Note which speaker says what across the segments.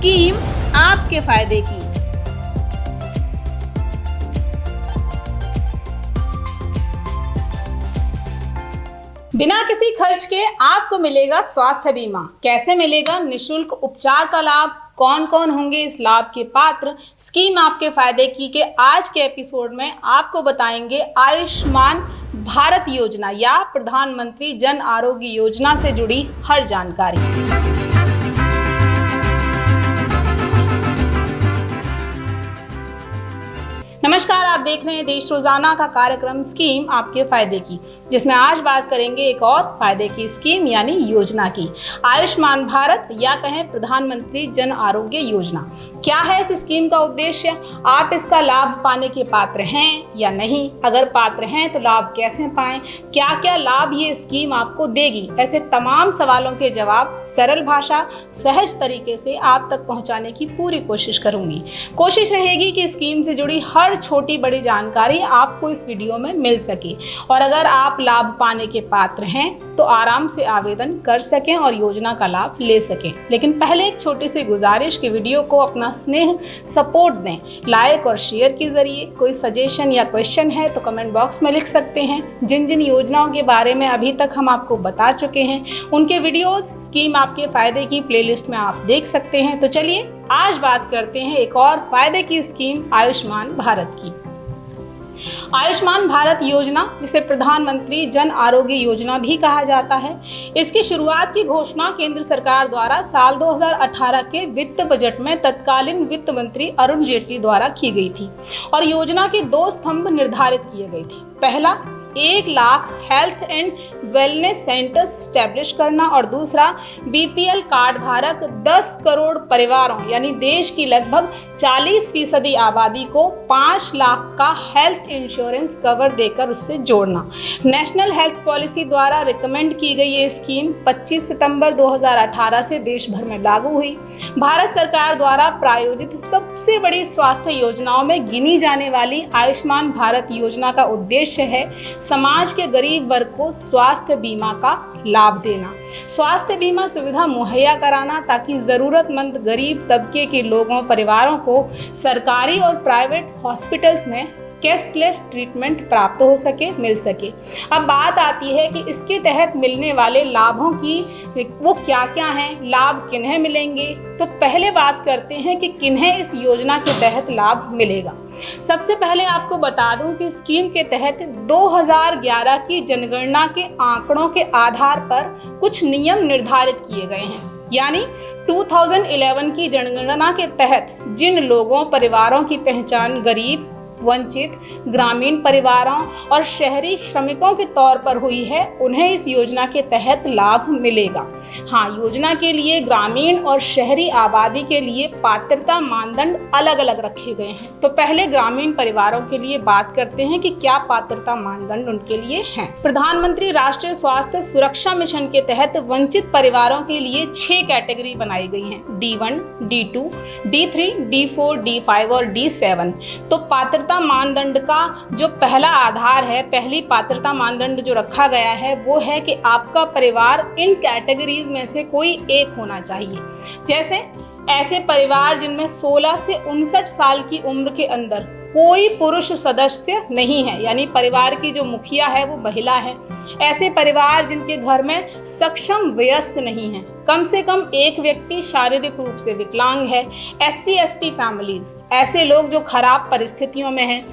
Speaker 1: Scheme आपके फायदे की। बिना किसी खर्च के आपको मिलेगा स्वास्थ्य बीमा। कैसे मिलेगा? निशुल्क उपचार का लाभ। कौन कौन होंगे इस लाभ के पात्र? स्कीम आपके फायदे की के आज के एपिसोड में आपको बताएंगे आयुष्मान भारत योजना या प्रधानमंत्री जन आरोग्य योजना से जुड़ी हर जानकारी। नमस्कार, आप देख रहे हैं देश रोजाना का कार्यक्रम स्कीम आपके फायदे की, जिसमें आज बात करेंगे एक और फायदे की स्कीम यानी योजना की, आयुष्मान भारत या कहें प्रधानमंत्री जन आरोग्य योजना। क्या है इस स्कीम का उद्देश्य? आप इसका लाभ पाने के पात्र हैं या नहीं? अगर पात्र हैं तो लाभ कैसे पाएं? क्या क्या लाभ ये स्कीम आपको देगी? ऐसे तमाम सवालों के जवाब सरल भाषा, सहज तरीके से आप तक पहुंचाने की पूरी कोशिश करूंगी। कोशिश रहेगी कि स्कीम से जुड़ी हर छोटी बड़ी जानकारी आपको इस वीडियो में मिल सके और अगर आप लाभ पाने के पात्र हैं तो आराम से आवेदन कर सकें और योजना का लाभ ले सकें। लेकिन पहले एक छोटी सी गुजारिश कि वीडियो को अपना स्नेह सपोर्ट दें लाइक और शेयर के जरिए। कोई सजेशन या क्वेश्चन है तो कमेंट बॉक्स में लिख सकते हैं। जिन जिन योजनाओं के बारे में अभी तक हम आपको बता चुके हैं उनके वीडियोस स्कीम आपके फायदे की प्लेलिस्ट में आप देख सकते हैं। तो चलिए आज बात करते हैं एक और फायदे की स्कीम आयुष्मान भारत की। आयुष्मान भारत योजना, जिसे प्रधानमंत्री जन आरोग्य योजना भी कहा जाता है, इसकी शुरुआत की घोषणा केंद्र सरकार द्वारा साल 2018 के वित्त बजट में तत्कालीन वित्त मंत्री अरुण जेटली द्वारा की गई थी और योजना के 2 स्तंभ निर्धारित किए गए थे। पहला, 1 lakh health and wellness centres establish करना और दूसरा, बीपीएल कार्ड धारक 10 करोड़ परिवारों यानी देश की लगभग 40% आबादी को 5 लाख का हेल्थ इंश्योरेंस कवर देकर उससे जोड़ना। नेशनल हेल्थ पॉलिसी द्वारा रिकमेंड की गई ये स्कीम 25 सितंबर 2018 से देश भर में लागू हुई। भारत सरकार द्वारा प्रायोजित सबसे बड़ी स्वास्थ्य योजनाओं में गिनी जाने वाली आयुष्मान भारत योजना का उद्देश्य है समाज के गरीब वर्ग को स्वास्थ्य बीमा का लाभ देना, स्वास्थ्य बीमा सुविधा मुहैया कराना ताकि जरूरतमंद गरीब तबके के लोगों परिवारों को सरकारी और प्राइवेट हॉस्पिटल्स में कैशलेस ट्रीटमेंट प्राप्त हो सके, मिल सके। अब बात आती है कि इसके तहत मिलने वाले लाभों की वो क्या क्या हैं, लाभ किन्हें मिलेंगे। तो पहले बात करते हैं कि किन्हें इस योजना के तहत लाभ मिलेगा। सबसे पहले आपको बता दूं कि स्कीम के तहत 2011 की जनगणना के आंकड़ों के आधार पर कुछ नियम निर्धारित किए गए हैं। यानी 2011 की जनगणना के तहत जिन लोगों परिवारों की पहचान गरीब, वंचित, ग्रामीण परिवारों और शहरी श्रमिकों के तौर पर हुई है, उन्हें इस योजना के तहत लाभ मिलेगा। हाँ, योजना के लिए ग्रामीण और शहरी आबादी के लिए पात्रता मानदंड अलग अलग रखे गए हैं। तो पहले ग्रामीण परिवारों के लिए बात करते हैं कि क्या पात्रता मानदंड उनके लिए हैं। प्रधानमंत्री राष्ट्रीय स्वास्थ्य सुरक्षा मिशन के तहत वंचित परिवारों के लिए 6 कैटेगरी बनाई गई हैं, D1, D2, D3, D4, D5 और D7। तो पात्रता मानदंड का जो पहला आधार है, पहली पात्रता मानदंड जो रखा गया है वो है कि आपका परिवार इन कैटेगरीज में से कोई एक होना चाहिए। जैसे ऐसे परिवार जिनमें 16 से 59 साल की उम्र के अंदर कोई पुरुष सदस्य नहीं है, यानी परिवार की जो मुखिया है वो महिला है। ऐसे परिवार जिनके घर में सक्षम वयस्क नहीं है, कम से कम एक व्यक्ति शारीरिक रूप से विकलांग है। SC ST फैमिलीज, ऐसे लोग जो खराब परिस्थितियों में हैं।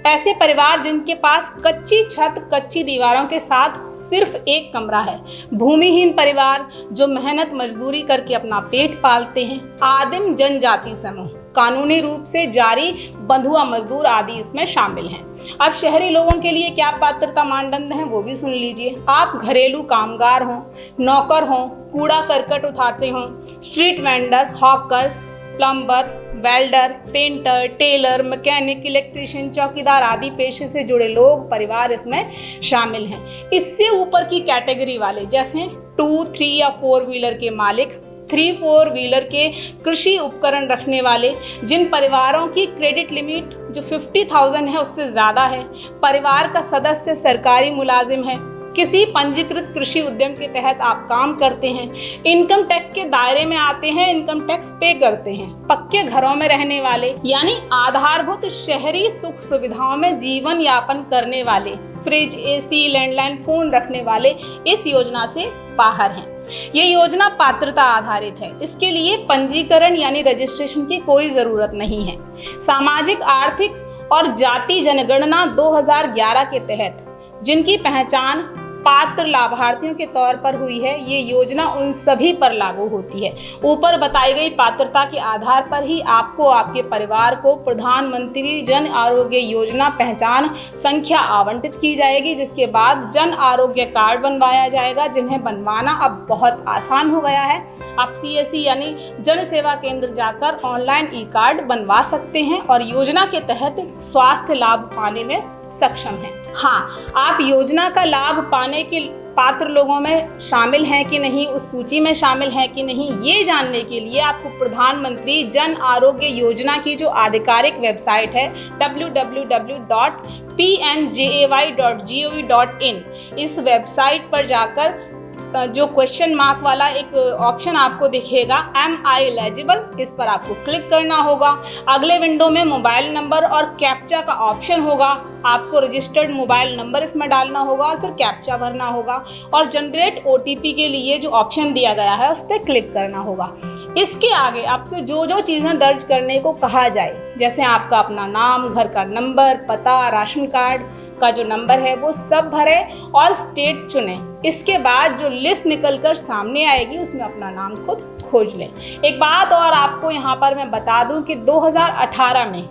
Speaker 1: ऐसे परिवार जिनके पास कच्ची छत, कच्ची दीवारों के साथ सिर्फ एक कमरा है। भूमिहीन परिवार जो मेहनत मजदूरी करके अपना पेट पालते हैं। आदिम जनजाति समूह, कानूनी रूप से जारी बंधुआ मजदूर आदि इसमें शामिल हैं। अब शहरी लोगों के लिए क्या पात्रता मानदंड हैं वो भी सुन लीजिए। आप घरेलू कामगार हों, नौकर हों, कूड़ा करकट उठाते हों, street vendor, hawkers, plumber, welder, painter, tailor, mechanic, electrician, चौकीदार आदि पेशे से जुड़े लोग परिवार इसमें शामिल हैं। इससे ऊपर की कैटेगरी वाले जैसे 2, 3 या 4 व्हीलर के मालिक, 3-4 व्हीलर के कृषि उपकरण रखने वाले, जिन परिवारों की क्रेडिट लिमिट जो 50,000 है उससे ज़्यादा है, परिवार का सदस्य सरकारी मुलाजिम है, किसी पंजीकृत कृषि उद्यम के तहत आप काम करते हैं, इनकम टैक्स के दायरे में आते हैं, इनकम टैक्स पे करते हैं, पक्के घरों में रहने वाले यानी आधारभूत शहरी सुख सुविधाओं में जीवन यापन करने वाले, फ्रिज, एसी, लैंडलाइन फोन रखने वाले इस योजना से बाहर हैं। ये योजना पात्रता आधारित है, इसके लिए पंजीकरण यानी रजिस्ट्रेशन की कोई जरूरत नहीं है। सामाजिक, आर्थिक और जाति जनगणना 2011 के तहत जिनकी पहचान पात्र लाभार्थियों के तौर पर हुई है, ये योजना उन सभी पर लागू होती है। ऊपर बताई गई पात्रता के आधार पर ही आपको आपके परिवार को प्रधानमंत्री जन आरोग्य योजना पहचान संख्या आवंटित की जाएगी, जिसके बाद जन आरोग्य कार्ड बनवाया जाएगा, जिन्हें बनवाना अब बहुत आसान हो गया है। आप CSC यानी जन सेवा केंद्र जाकर ऑनलाइन ई-कार्ड बनवा सकते हैं और योजना के तहत स्वास्थ्य लाभ पाने में सक्षम हैं। हाँ, आप योजना का लाभ पाने के पात्र लोगों में शामिल हैं कि नहीं, उस सूची में शामिल हैं कि नहीं, ये जानने के लिए आपको प्रधानमंत्री जन आरोग्य योजना की जो आधिकारिक वेबसाइट है www.pmjay.gov.in, इस वेबसाइट पर जाकर जो क्वेश्चन मार्क वाला एक ऑप्शन आपको दिखेगा, एम आई एलिजिबल, इस पर आपको क्लिक करना होगा। अगले विंडो में मोबाइल नंबर और कैप्चा का ऑप्शन होगा। आपको रजिस्टर्ड मोबाइल नंबर इसमें डालना होगा और फिर कैप्चा भरना होगा और जनरेट OTP के लिए जो ऑप्शन दिया गया है उस पर क्लिक करना होगा। इसके आगे आपसे जो चीज़ें दर्ज करने को कहा जाए, जैसे आपका अपना नाम, घर का नंबर, पता, राशन कार्ड का जो नंबर है वो सब भरें और स्टेट चुनें। इसके बाद जो लिस्ट निकलकर सामने आएगी उसमें अपना नाम खुद खोज लें। एक बात और आपको यहाँ पर मैं बता दूं कि 2018 में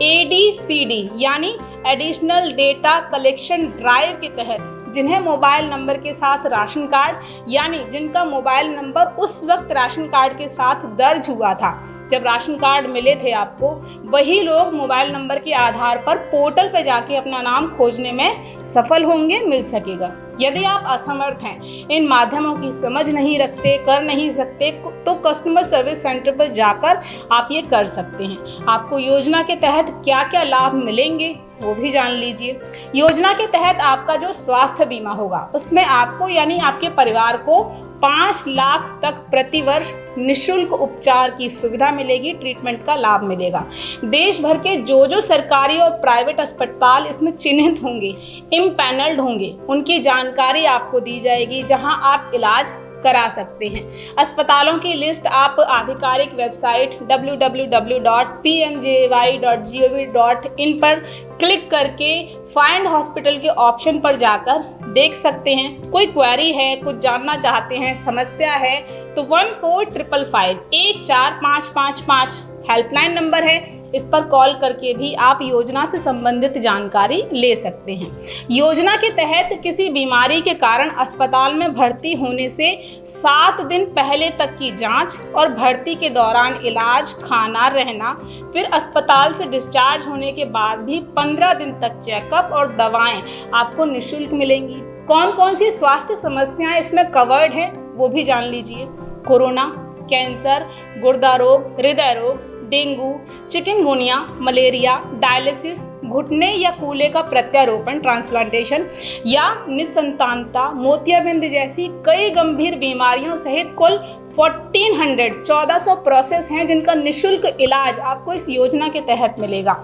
Speaker 1: ADCD यानी एडिशनल डेटा कलेक्शन ड्राइव के तहत जिन्हें मोबाइल नंबर के साथ राशन कार्ड यानी जिनका मोबाइल नंबर उस वक्त राशन कार्ड के साथ दर्ज हुआ था जब राशन कार्ड मिले थे आपको, वही लोग मोबाइल नंबर के आधार पर पोर्टल पर जाके अपना नाम खोजने में सफल होंगे, मिल सकेगा। यदि आप असमर्थ हैं, इन माध्यमों की समझ नहीं रखते, कर नहीं सकते, तो कस्टमर सर्विस सेंटर पर जाकर आप ये कर सकते हैं। आपको योजना के तहत क्या क्या लाभ मिलेंगे वो भी जान लीजिए। योजना के तहत आपका जो स्वास्थ्य बीमा होगा उसमें आपको यानी आपके परिवार को 5 लाख तक प्रति वर्ष निःशुल्क उपचार की सुविधा मिलेगी, ट्रीटमेंट का लाभ मिलेगा। देश भर के जो सरकारी और प्राइवेट अस्पताल इसमें चिन्हित होंगे, इम्पैनल्ड होंगे, उनकी जानकारी आपको दी जाएगी जहां आप इलाज करा सकते हैं। अस्पतालों की लिस्ट आप आधिकारिक वेबसाइट www.pmjay.gov.in पर क्लिक करके फाइंड हॉस्पिटल के ऑप्शन पर जाकर देख सकते हैं। कोई क्वेरी है, कुछ जानना चाहते हैं, समस्या है तो 1455514555 हेल्पलाइन नंबर है, इस पर कॉल करके भी आप योजना से संबंधित जानकारी ले सकते हैं। योजना के तहत किसी बीमारी के कारण अस्पताल में भर्ती होने से 7 दिन पहले तक की जांच और भर्ती के दौरान इलाज, खाना, रहना, फिर अस्पताल से डिस्चार्ज होने के बाद भी 15 दिन तक चेकअप और दवाएं आपको निःशुल्क मिलेंगी। कौन कौन सी स्वास्थ्य समस्याएं इसमें कवर्ड है वो भी जान लीजिए। कोरोना, कैंसर, गुर्दा रोग, हृदय रोग, डेंगू, चिकनगुनिया, मलेरिया, डायलिसिस, घुटने या कूल्हे का प्रत्यारोपण, ट्रांसप्लांटेशन या निसंतानता, मोतियाबिंद जैसी कई गंभीर बीमारियों सहित कुल 1400 प्रोसेस हैं जिनका निःशुल्क इलाज आपको इस योजना के तहत मिलेगा,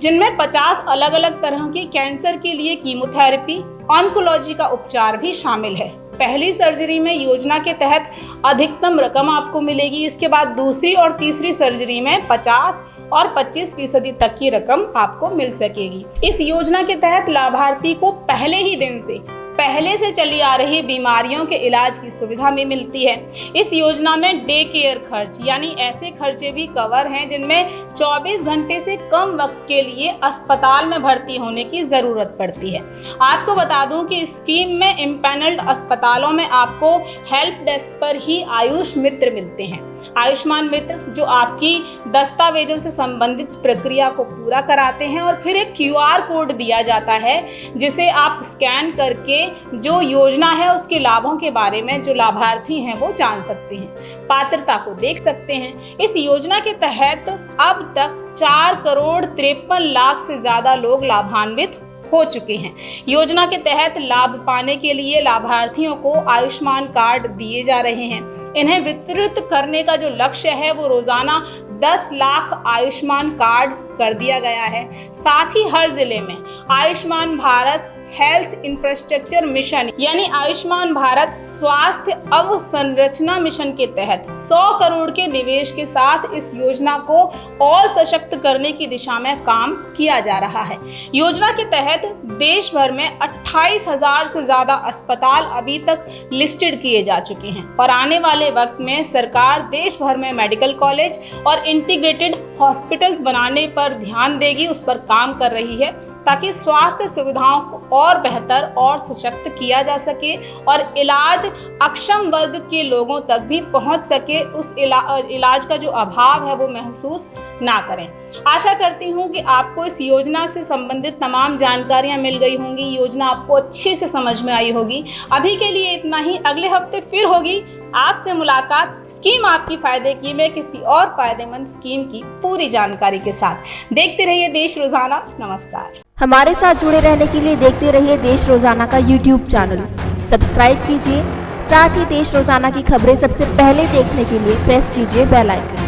Speaker 1: जिनमें 50 अलग अलग तरह की कैंसर के लिए कीमोथेरेपी, ऑन्कोलॉजी का उपचार भी शामिल है। पहली सर्जरी में योजना के तहत अधिकतम रकम आपको मिलेगी, इसके बाद दूसरी और तीसरी सर्जरी में 50 और 25% तक की रकम आपको मिल सकेगी। इस योजना के तहत लाभार्थी को पहले ही दिन से पहले से चली आ रही बीमारियों के इलाज की सुविधा भी मिलती है। इस योजना में डे केयर खर्च यानी ऐसे खर्चे भी कवर हैं जिनमें 24 घंटे से कम वक्त के लिए अस्पताल में भर्ती होने की ज़रूरत पड़ती है। आपको बता दूं कि इस स्कीम में इम्पैनल्ड अस्पतालों में आपको हेल्प डेस्क पर ही आयुष मित्र मिलते हैं। आयुष्मान मित्र जो आपकी दस्तावेजों से संबंधित प्रक्रिया को पूरा कराते हैं और फिर एक QR कोड दिया जाता है जिसे आप स्कैन करके जो योजना है उसके लाभों के बारे में जो लाभार्थी हैं वो जान सकते हैं, पात्रता को देख सकते हैं। इस योजना के तहत अब तक 4 करोड़ 53 लाख से ज़्यादा लोग लाभान्वित हो चुके हैं। योजना के तहत लाभ पाने के लिए लाभार्थियों को आयुष्मान कार्ड दिए जा रहे हैं। इन्हें वितरित करने का जो लक्ष्य है वो रोजाना 10 लाख आयुष्मान कार्ड कर दिया गया है। साथ ही हर जिले में Ayushman Bharat health infrastructure mission यानी आयुष्मान भारत स्वास्थ्य अवसंरचना मिशन के तहत 100 करोड़ के निवेश के साथ इस योजना को और सशक्त करने की दिशा में काम किया जा रहा है। योजना के तहत देश भर में 28,000 से ज्यादा अस्पताल अभी तक लिस्टेड किए जा चुके हैं और आने वाले वक्त में सरकार देश भर में मेडिकल कॉलेज और इंटीग्रेटेड हॉस्पिटल्स बनाने पर ध्यान देगी, उस पर काम कर रही है ताकि स्वास्थ्य सुविधाओं को और बेहतर और सशक्त किया जा सके और इलाज अक्षम वर्ग के लोगों तक भी पहुंच सके, उस इलाज का जो अभाव है वो महसूस ना करें। आशा करती हूं कि आपको इस योजना से संबंधित तमाम जानकारियां मिल गई होंगी, योजना आपको अच्छे से समझ में आई होगी। अभी के लिए इतना ही, अगले हफ्ते फिर होगी आपसे मुलाकात स्कीम आपकी फायदे की में किसी और फायदेमंद स्कीम की पूरी जानकारी के साथ। देखते रहिए देश रोजाना। नमस्कार।
Speaker 2: हमारे साथ जुड़े रहने के लिए देखते रहिए देश रोजाना का YouTube चैनल सब्सक्राइब कीजिए। साथ ही देश रोजाना की खबरें सबसे पहले देखने के लिए प्रेस कीजिए बेल आइकन।